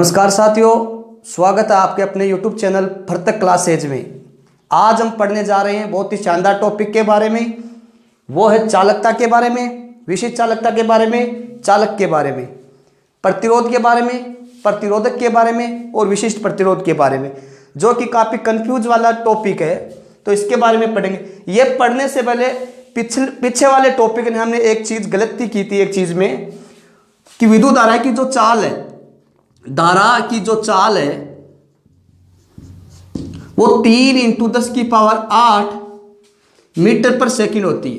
नमस्कार साथियों, स्वागत है आपके अपने YouTube चैनल भरतक क्लासेज में। आज हम पढ़ने जा रहे हैं बहुत ही शानदार टॉपिक के बारे में। वो है चालकता के बारे में, विशिष्ट चालकता के बारे में, चालक के बारे में, प्रतिरोध के बारे में, प्रतिरोधक के बारे में और विशिष्ट प्रतिरोध के बारे में, जो कि काफ़ी कंफ्यूज वाला टॉपिक है। तो इसके बारे में पढ़ेंगे। ये पढ़ने से पहले पीछे वाले टॉपिक में हमने एक चीज़ गलती की थी, एक चीज़ में, कि विद्युत धारा की जो चाल है, धारा की जो चाल है वो 3 × 10⁸ मीटर पर सेकंड होती है।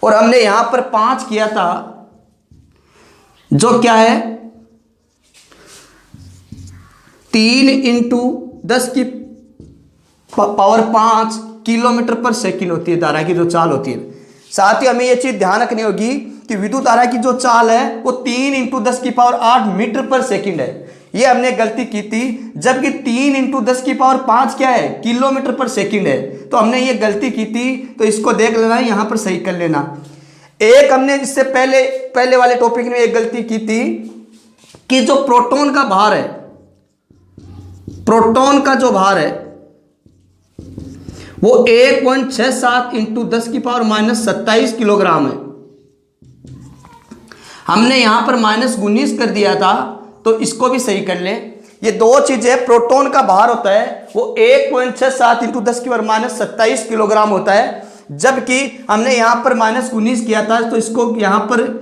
और हमने यहां पर 5 किया था, जो क्या है 3 × 10⁵ किलोमीटर पर सेकंड होती है धारा की जो चाल होती है। साथ ही हमें यह चीज ध्यान रखनी होगी कि विद्युत धारा की जो चाल है वो 3 × 10⁸ मीटर पर सेकंड है। ये हमने गलती की थी, जबकि 3 × 10⁵ क्या है, किलोमीटर पर सेकंड है। तो हमने ये गलती की थी, तो इसको देख लेना, यहां पर सही कर लेना। एक हमने इससे पहले वाले टॉपिक में एक गलती की थी कि जो प्रोटॉन का भार है, प्रोटॉन का जो भार है वो 1.67 × 10⁻⁻27 किलोग्राम है। हमने यहां पर -19 कर दिया था, तो इसको भी सही कर लें। ये दो चीजें, प्रोटॉन का भार होता है वो 1.67 × 10⁻⁻27 किलोग्राम होता है, जबकि हमने यहां पर -19 किया था, तो इसको यहां पर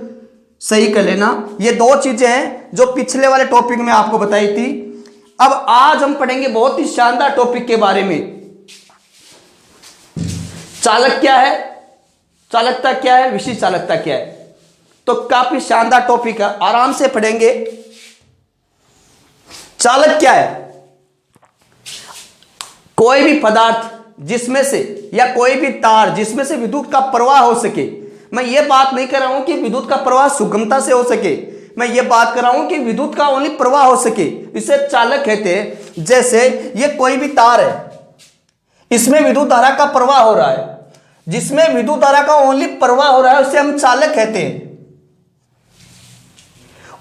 सही कर लेना। ये दो चीजें हैं जो पिछले वाले टॉपिक में आपको बताई थी। अब आज हम पढ़ेंगे बहुत ही शानदार टॉपिक के बारे में। चालक क्या है, चालकता क्या है, विशिष्ट चालकता क्या है। तो काफी शानदार टॉपिक है, आराम से पढ़ेंगे। चालक क्या है? कोई भी पदार्थ जिसमें से, या कोई भी तार जिसमें से विद्युत का प्रवाह हो सके। मैं ये बात नहीं कर रहा हूं कि विद्युत का प्रवाह सुगमता से हो सके, मैं ये बात कर रहा हूं कि विद्युत का ओनली प्रवाह हो सके, इसे चालक कहते हैं। जैसे ये कोई भी तार है, इसमें विद्युत धारा का प्रवाह हो रहा है, जिसमें विद्युत धारा का ओनली प्रवाह हो रहा है, उसे हम चालक कहते हैं।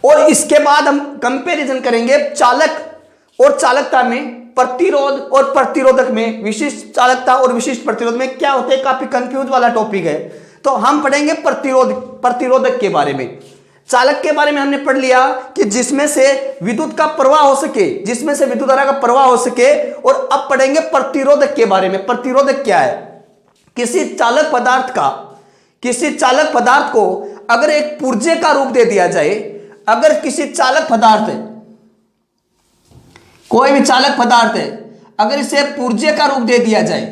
और इसके बाद हम कंपैरिजन करेंगे चालक और चालकता में, प्रतिरोध और प्रतिरोधक में, विशिष्ट चालकता और विशिष्ट प्रतिरोध में क्या होते हैं। काफी कंफ्यूज वाला टॉपिक है। तो हम पढ़ेंगे प्रतिरोधक के बारे में। चालक के बारे में हमने पढ़ लिया कि जिसमें से विद्युत का प्रवाह हो सके, जिसमें से विद्युत धारा का प्रवाह हो सके। और अब पढ़ेंगे प्रतिरोधक के बारे में। प्रतिरोधक क्या है? किसी चालक पदार्थ को अगर एक पुर्जे का रूप दे दिया जाए, अगर किसी चालक पदार्थ है, कोई भी चालक पदार्थ है, अगर इसे पुर्जे का रूप दे दिया जाए,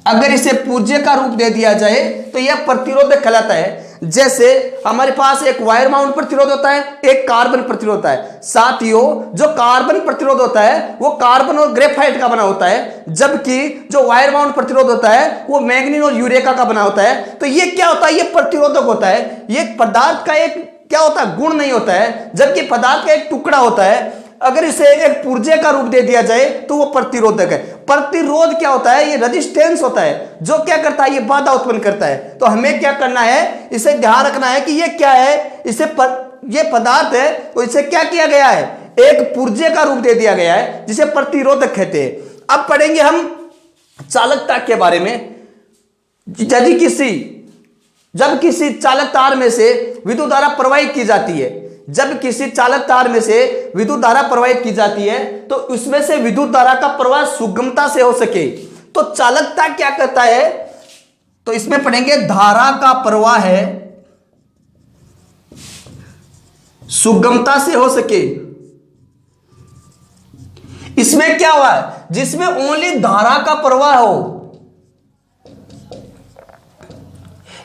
अगर इसे पुर्जे का रूप दे दिया जाए तो यह प्रतिरोधक कहलाता है। जैसे हमारे पास एक वायर माउंट प्रतिरोध होता है, एक कार्बन प्रतिरोध होता है। साथियों, जो कार्बन प्रतिरोध होता है वो कार्बन और ग्रेफाइट का बना होता है, जबकि जो वायर माउंट प्रतिरोध होता है वो मैग्नीज और यूरेका का बना होता है। तो ये क्या होता है? ये प्रतिरोधक होता है। ये पदार्थ का एक क्या होता है, गुण नहीं होता है, जबकि पदार्थ का एक टुकड़ा होता है। अगर इसे एक पुर्जे का रूप दे दिया जाए तो वो प्रतिरोधक है। प्रतिरोध क्या होता है? ये रेजिस्टेंस होता है, जो क्या करता है, ये बाधा उत्पन्न करता है। तो हमें क्या करना है, इसे ध्यान रखना है कि ये क्या है, ये पदार्थ है, तो इसे क्या किया गया है, एक पुर्जे का रूप दे दिया गया है, जिसे प्रतिरोधक कहते हैं। अब पढ़ेंगे हम चालकता के बारे में। जब किसी चालक तार में से विद्युत धारा प्रवाहित की जाती है, जब किसी चालक तार में से विद्युत धारा प्रवाहित की जाती है, तो उसमें से विद्युत धारा का प्रवाह सुगमता से हो सके। तो चालकता क्या करता है? तो इसमें पढ़ेंगे धारा का प्रवाह है सुगमता से हो सके। इसमें क्या हुआ है? जिसमें ओनली धारा का प्रवाह हो।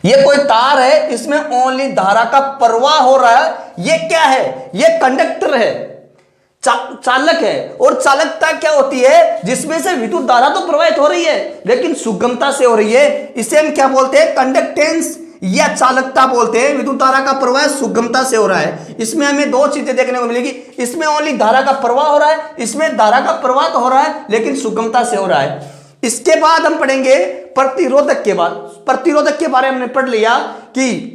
ये कोई तार है, इसमें ओनली धारा का प्रवाह हो रहा है। ये क्या है? ये कंडक्टर है, चालक है। और चालकता क्या होती है? जिसमें से विद्युत धारा तो प्रवाहित हो रही है, लेकिन सुगमता से हो रही है। इसे हम क्या बोलते हैं? कंडक्टेंस या चालकता बोलते हैं। विद्युत धारा का प्रवाह सुगमता से हो रहा है। इसमें हमें दो चीजें देखने को मिलेगी। इसमें ओनली धारा का प्रवाह हो रहा है, इसमें धारा का प्रवाह तो हो रहा है, लेकिन सुगमता से हो रहा है। इसके बाद हम पढ़ेंगे प्रतिरोधक के बारे में हमने पढ़ लिया कि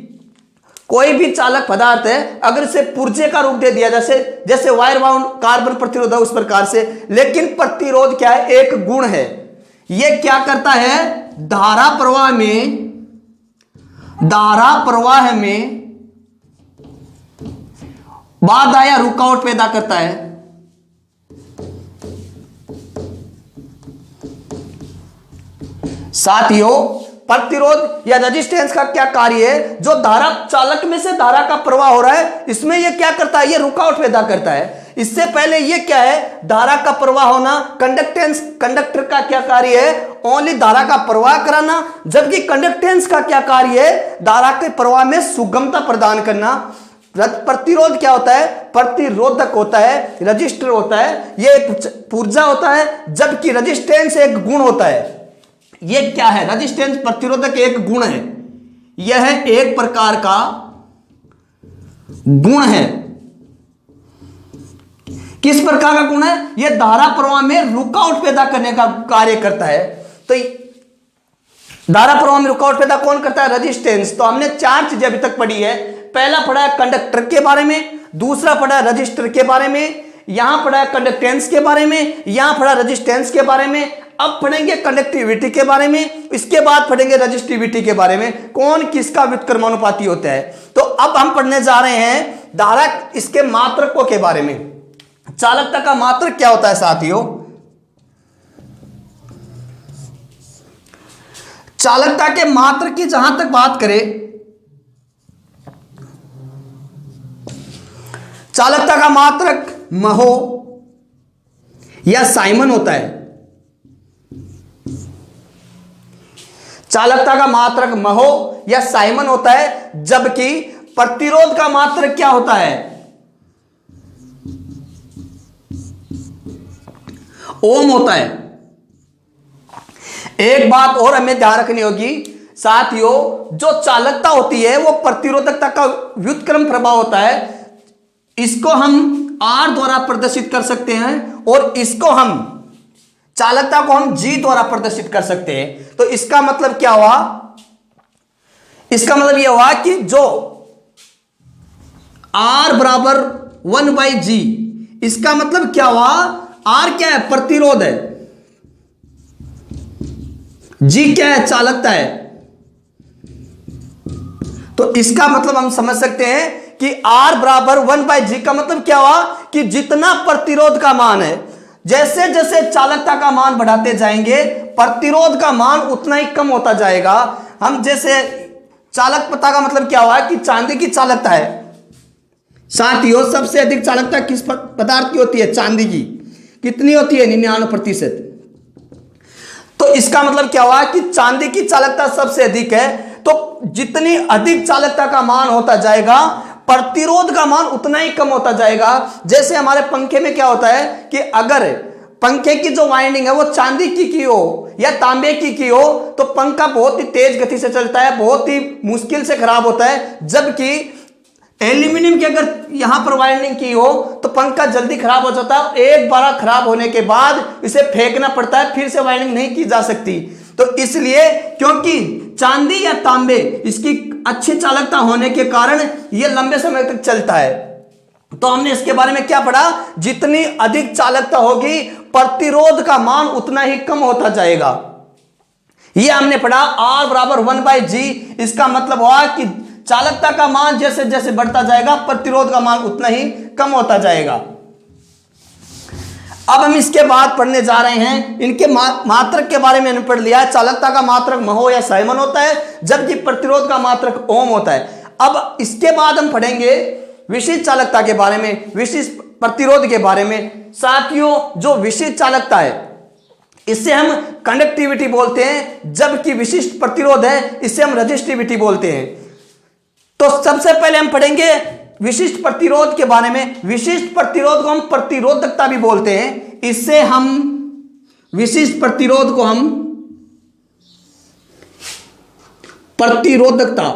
कोई भी चालक पदार्थ है, अगर इसे पुर्जे का रूप दे दिया, जैसे जैसे वायर बाउंड कार्बन प्रतिरोध है उस प्रकार से, लेकिन प्रतिरोध क्या है, एक गुण है। यह क्या करता है, धारा प्रवाह में बाधा या रुकावट पैदा करता है। साथियों, प्रतिरोध या रेजिस्टेंस का क्या कार्य है, जो धारा चालक में से धारा का प्रवाह हो रहा है, इसमें यह क्या करता है, यह रुकावट पैदा करता है। इससे पहले यह क्या है, धारा का प्रवाह होना। कंडक्टर का क्या कार्य है, ओनली धारा का प्रवाह कराना, जबकि कंडक्टेंस का क्या कार्य है, धारा के प्रवाह में सुगमता प्रदान करना। प्रतिरोध क्या होता है, प्रतिरोधक होता है, रजिस्टर होता है, यह एक ऊर्जा होता है, जबकि रेजिस्टेंस एक गुण होता है। यह क्या है, रेजिस्टेंस प्रतिरोधक एक गुण है, यह एक प्रकार का गुण है। किस प्रकार का गुण है, यह धारा प्रवाह में रुकावट पैदा करने का कार्य करता है। तो धारा प्रवाह में रुकावट पैदा कौन करता है, रेजिस्टेंस। तो हमने 4 चीजें अभी तक पढ़ी है। पहला पढ़ा है कंडक्टर के बारे में, दूसरा पढ़ा है रजिस्टर के बारे में, यहां पढ़ा है कंडक्टेंस के बारे में, यहां पढ़ा रेजिस्टेंस के बारे में। अब पढ़ेंगे कंडक्टिविटी के बारे में, इसके बाद पढ़ेंगे रजिस्टिविटी के बारे में, कौन किसका व्युत्क्रमानुपाती होता है। तो अब हम पढ़ने जा रहे हैं धारा, इसके मात्रकों के बारे में। चालकता का मात्रक क्या होता है साथियों, चालकता के मात्रक की जहां तक बात करें, चालकता का मात्रक महो या साइमन होता है। चालकता का मात्रक महो या साइमन होता है, जबकि प्रतिरोध का मात्रक क्या होता है, ओम होता है। एक बात और हमें ध्यान रखनी होगी साथियों, जो चालकता होती है वो प्रतिरोधकता का व्युत्क्रम प्रभाव होता है। इसको हम R द्वारा प्रदर्शित कर सकते हैं और इसको हम चालकता को हम G द्वारा प्रदर्शित कर सकते हैं। तो इसका मतलब क्या हुआ, इसका मतलब यह हुआ कि जो R बराबर 1/G, इसका मतलब क्या हुआ, R क्या है, प्रतिरोध है, G क्या है, चालकता है। तो इसका मतलब हम समझ सकते हैं कि R बराबर 1/G का मतलब क्या हुआ कि जितना प्रतिरोध का मान है, जैसे जैसे चालकता का मान बढ़ाते जाएंगे, प्रतिरोध का मान उतना ही कम होता जाएगा। हम जैसे चालकता का मतलब क्या हुआ कि चांदी की चालकता है साथियों, सबसे अधिक चालकता किस पदार्थ की होती है, चांदी की। कितनी होती है, 99%। तो इसका मतलब क्या हुआ कि चांदी की चालकता सबसे अधिक है। तो जितनी अधिक चालकता का मान होता जाएगा, प्रतिरोध का मान उतना ही कम होता जाएगा। जैसे हमारे पंखे में क्या होता है कि अगर पंखे की जो वाइंडिंग है वो चांदी की हो या तांबे की हो, तो पंखा बहुत ही तेज गति से चलता है, बहुत ही मुश्किल से खराब होता है। जबकि एल्यूमिनियम की अगर यहां पर वाइंडिंग की हो तो पंखा जल्दी खराब हो जाता है, एक बार खराब होने के बाद इसे फेंकना पड़ता है, फिर से वाइंडिंग नहीं की जा सकती। तो इसलिए क्योंकि चांदी या तांबे इसकी अच्छी चालकता होने के कारण यह लंबे समय तक चलता है। तो हमने इसके बारे में क्या पढ़ा, जितनी अधिक चालकता होगी प्रतिरोध का मान उतना ही कम होता जाएगा। यह हमने पढ़ा R बराबर 1/G। इसका मतलब हुआ कि चालकता का मान जैसे जैसे बढ़ता जाएगा, प्रतिरोध का मान उतना ही कम होता जाएगा। अब हम इसके बाद पढ़ने जा रहे हैं, इनके मात्रक के बारे में हमने पढ़ लिया है। चालकता का मात्रक महो या साइमन होता है, जबकि प्रतिरोध का मात्रक ओम होता है। अब इसके बाद हम पढ़ेंगे विशिष्ट चालकता के बारे में, विशिष्ट प्रतिरोध के बारे में। साथियों, जो विशिष्ट चालकता है इससे हम कंडक्टिविटी बोलते हैं, जबकि विशिष्ट प्रतिरोध है इसे हम रेजिस्टिविटी बोलते हैं। तो सबसे पहले हम पढ़ेंगे विशिष्ट प्रतिरोध के बारे में। विशिष्ट प्रतिरोध को हम प्रतिरोधकता भी बोलते हैं। इससे हम विशिष्ट प्रतिरोध को हम प्रतिरोधकता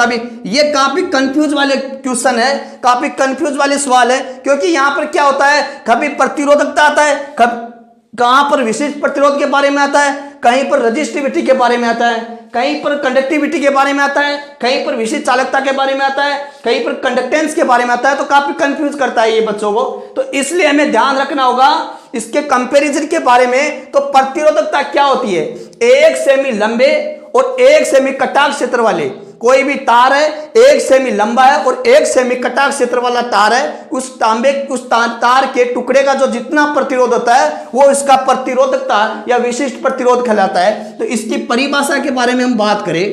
भी, ये काफी कंफ्यूज वाले क्वेश्चन है, काफी कंफ्यूज वाले सवाल है, क्योंकि यहां पर क्या होता है, कभी प्रतिरोधकता आता है, कभी कहां पर विशिष्ट प्रतिरोध के बारे में आता है, कहीं पर रजिस्टिविटी के बारे में आता है, कहीं पर कंडक्टिविटी के बारे में आता है, कहीं पर विशिष्ट चालकता के बारे में आता है, कहीं पर कंडक्टेंस के बारे में आता है। तो काफी कंफ्यूज करता है ये बच्चों को। तो इसलिए हमें ध्यान रखना होगा इसके कंपैरिजन के बारे में। तो प्रतिरोधकता क्या होती है, 1 सेमी लंबे और 1 सेमी कटाक्ष क्षेत्र वाले कोई भी तार है, 1 सेमी लंबा है और 1 सेमी कटाक्ष क्षेत्र वाला तार है, उस तार के टुकड़े का जो जितना प्रतिरोध होता है वो इसका प्रतिरोधकता या विशिष्ट प्रतिरोध कहलाता है। तो इसकी परिभाषा के बारे में हम बात करें,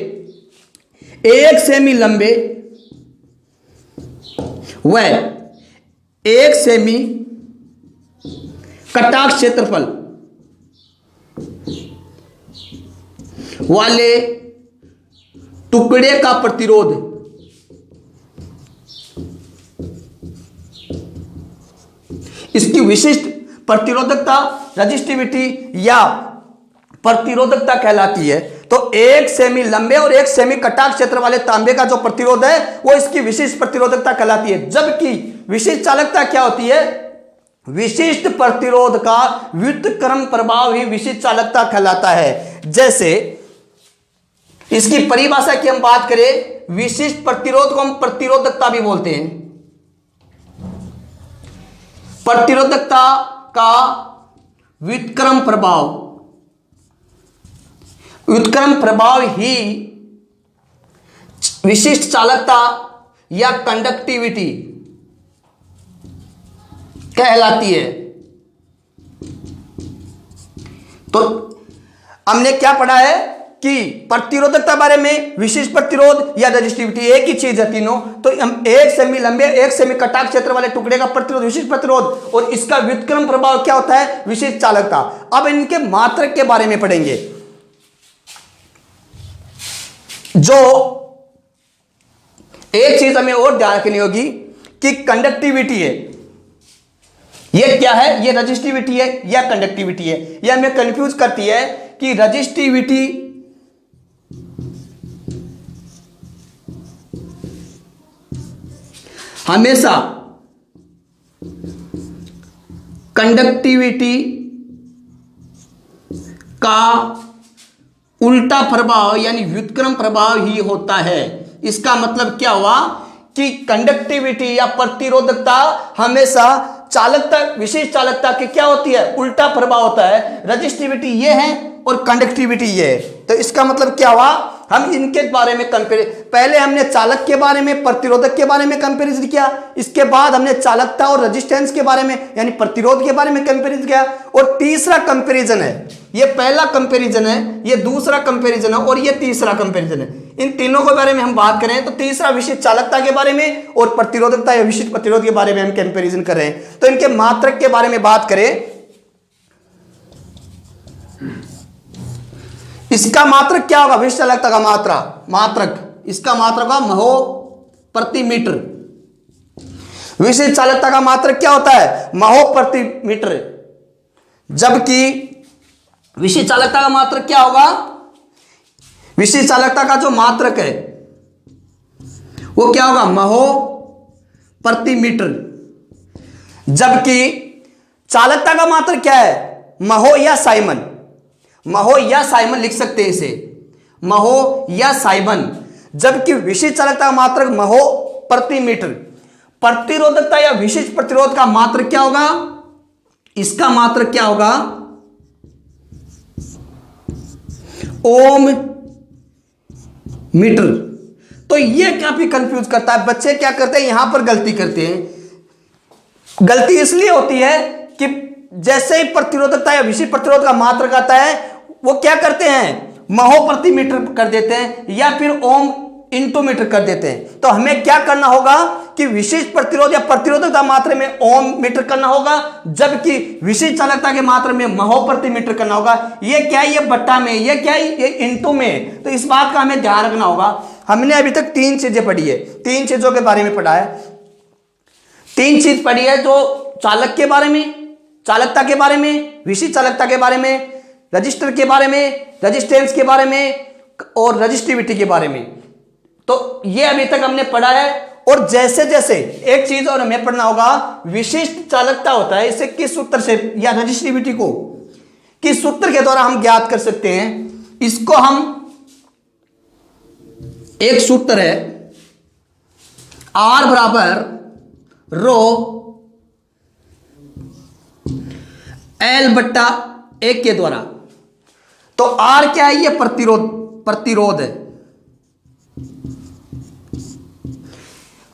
1 सेमी लंबे व 1 सेमी कटाक्ष क्षेत्रफल वाले टुकड़े का प्रतिरोध इसकी विशिष्ट प्रतिरोधकता रजिस्टिविटी या प्रतिरोधकता कहलाती है। तो 1 सेमी लंबे और 1 सेमी कटाक्ष क्षेत्र वाले तांबे का जो प्रतिरोध है वो इसकी विशिष्ट प्रतिरोधकता कहलाती है। जबकि विशिष्ट चालकता क्या होती है, विशिष्ट प्रतिरोध का व्युत्क्रम प्रभाव ही विशिष्ट चालकता कहलाता है। जैसे इसकी परिभाषा की हम बात करें, विशिष्ट प्रतिरोध को हम प्रतिरोधकता भी बोलते हैं। प्रतिरोधकता का व्युत्क्रम प्रभाव ही विशिष्ट चालकता या कंडक्टिविटी कहलाती है। तो हमने क्या पढ़ा है कि प्रतिरोधकता बारे में विशिष्ट प्रतिरोध या रजिस्टिविटी एक ही चीज है तीनों। तो हम 1 सेमी लंबे 1 सेमी कटाक्ष क्षेत्र वाले टुकड़े का प्रतिरोध विशिष्ट प्रतिरोध और इसका व्युत्क्रम प्रभाव क्या होता है, विशिष्ट चालकता। अब इनके मात्रक के बारे में पढ़ेंगे। जो एक चीज हमें और ध्यान रखनी होगी कि कंडक्टिविटी है, ये क्या है, ये रजिस्टिविटी है या कंडक्टिविटी है। ये हमें कंफ्यूज करती है कि रजिस्टिविटी हमेशा कंडक्टिविटी का उल्टा प्रभाव यानी व्युत्क्रम प्रभाव ही होता है। इसका मतलब क्या हुआ कि कंडक्टिविटी या प्रतिरोधकता हमेशा चालकता विशिष्ट चालकता की क्या होती है, उल्टा प्रभाव होता है। रजिस्टिविटी ये है और कंडक्टिविटी ये है। तो इसका मतलब क्या हुआ, हम इनके बारे में पहले हमने चालक के बारे में प्रतिरोधक के बारे में कंपैरिजन किया, इसके बाद हमने चालकता और रेजिस्टेंस के बारे में यानी प्रतिरोध के बारे में कंपैरिजन किया, और तीसरा कंपैरिजन है, ये पहला कंपैरिजन है, ये दूसरा कंपैरिजन है और ये तीसरा कंपैरिजन है। इन तीनों के बारे में हम बात करें तो तीसरा विशिष्ट चालकता के बारे में और प्रतिरोधकता या विशिष्ट प्रतिरोध के बारे में हम कंपैरिजन कर रहे हैं। तो इनके मात्रक के बारे में बात करें, इसका मात्रक क्या होगा, विशिष्ट चालकता का मात्रक इसका मात्रक होगा महो प्रति मीटर। विशिष्ट चालकता का मात्रक क्या होता है, महो प्रति मीटर। जबकि विशिष्ट चालकता का मात्रक क्या होगा, विशिष्ट चालकता का जो मात्रक है वो क्या होगा, महो प्रति मीटर। जबकि चालकता का मात्रक क्या है, महो या साइमन। महो या साइमन लिख सकते हैं इसे, महो या साइमन। जबकि विशिष्ट चालकता का मात्रक महो प्रति मीटर। प्रतिरोधकता या विशिष्ट प्रतिरोध का मात्रक क्या होगा, इसका मात्रक क्या होगा, ओम मीटर। तो ये काफी कंफ्यूज करता है, बच्चे क्या करते हैं यहां पर गलती करते हैं। गलती इसलिए होती है कि जैसे ही प्रतिरोधकता या विशिष्ट प्रतिरोध का मात्रक आता है वो क्या करते हैं, महो प्रति मीटर कर देते हैं या फिर ओम इंटू मीटर कर देते हैं। तो हमें क्या करना होगा कि विशिष्ट प्रतिरोध या प्रतिरोधकता मात्रा में ओम मीटर करना होगा, जबकि विशिष्ट चालकता के मात्रा में महो प्रति मीटर करना होगा। ये क्या है, ये बट्टा में, ये क्या है, ये इंटू में। तो इस बात का हमें ध्यान रखना होगा। हमने अभी तक 3 चीजें पढ़ी है, 3 चीजों के बारे में पढ़ा है। 3 चीज पढ़ी है, जो चालक के बारे में, चालकता के बारे में, विशिष्ट चालकता के बारे में, रजिस्टर के बारे में, रेजिस्टेंस के बारे में और रजिस्टिविटी के बारे में। तो ये अभी तक हमने पढ़ा है। और जैसे जैसे एक चीज और हमें पढ़ना होगा, विशिष्ट चालकता होता है, इसे किस सूत्र से या रजिस्टिविटी को किस सूत्र के द्वारा हम ज्ञात कर सकते हैं? इसको हम, एक सूत्र है R बराबर रो L बट्टा 1 के द्वारा। तो R क्या है? ये प्रतिरोध है।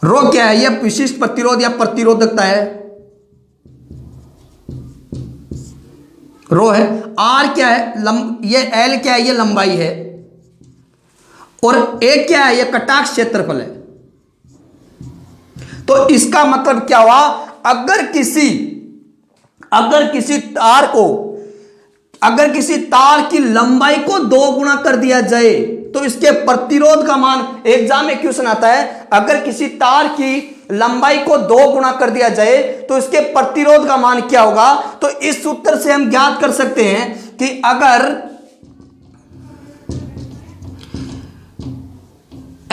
रो क्या है? ये विशिष्ट प्रतिरोध या प्रतिरोधकता है। रो है। R क्या है? ये L क्या है? ये लंबाई है। और A क्या है? ये कटाक्ष क्षेत्रफल है। तो इसका मतलब क्या हुआ? अगर किसी तार की लंबाई को 2 गुना कर दिया जाए तो इसके प्रतिरोध का मान, एग्जाम में क्वेश्चन आता है, अगर किसी तार की लंबाई को 2 गुना कर दिया जाए तो इसके प्रतिरोध का मान क्या होगा? तो इस सूत्र से हम ज्ञात कर सकते हैं कि अगर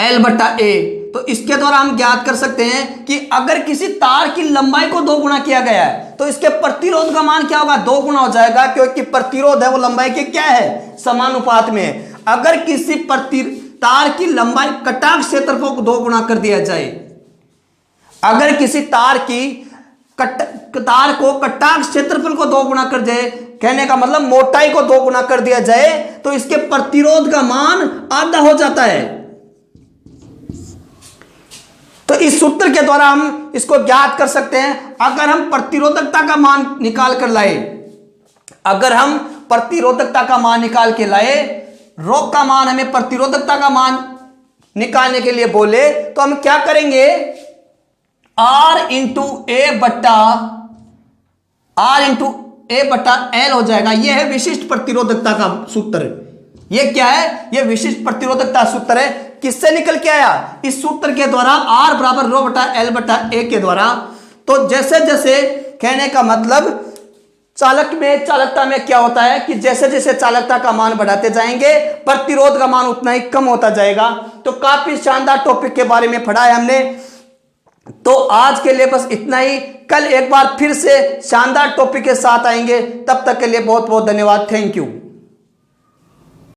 L बट्टा A, तो इसके द्वारा हम ज्ञात कर सकते हैं कि अगर किसी तार की लंबाई को 2 गुना किया गया है तो इसके प्रतिरोध का मान क्या होगा? 2 गुना हो जाएगा, क्योंकि प्रतिरोध है वो लंबाई के क्या है? समानुपात में है। अगर किसी तार की लंबाई कटाक्ष क्षेत्रफल को 2 गुना कर दिया जाए, अगर किसी तार को कटाक्ष क्षेत्रफल को 2 गुना कर जाए, कहने का मतलब मोटाई को 2 गुना कर दिया जाए, तो इसके प्रतिरोध का मान आधा हो जाता है। तो इस सूत्र के द्वारा हम इसको ज्ञात कर सकते हैं। अगर हम प्रतिरोधकता का मान निकाल कर लाए, रो का मान हमें प्रतिरोधकता का मान निकालने के लिए बोले, तो हम क्या करेंगे? R इंटू ए बट्टा L हो जाएगा। यह है विशिष्ट प्रतिरोधकता का सूत्र। यह क्या है? यह विशिष्ट प्रतिरोधकता सूत्र है। किससे निकल के आया? इस सूत्र के द्वारा, R बराबर रो बटा L बटा A के द्वारा। तो जैसे जैसे, कहने का मतलब चालकता में क्या होता है कि जैसे जैसे चालकता का मान बढ़ाते जाएंगे, प्रतिरोध का मान उतना ही कम होता जाएगा। तो काफी शानदार टॉपिक के बारे में पढ़ा है हमने। तो आज के लिए बस इतना ही। कल एक बार फिर से शानदार टॉपिक के साथ आएंगे। तब तक के लिए बहुत बहुत धन्यवाद। Thank you.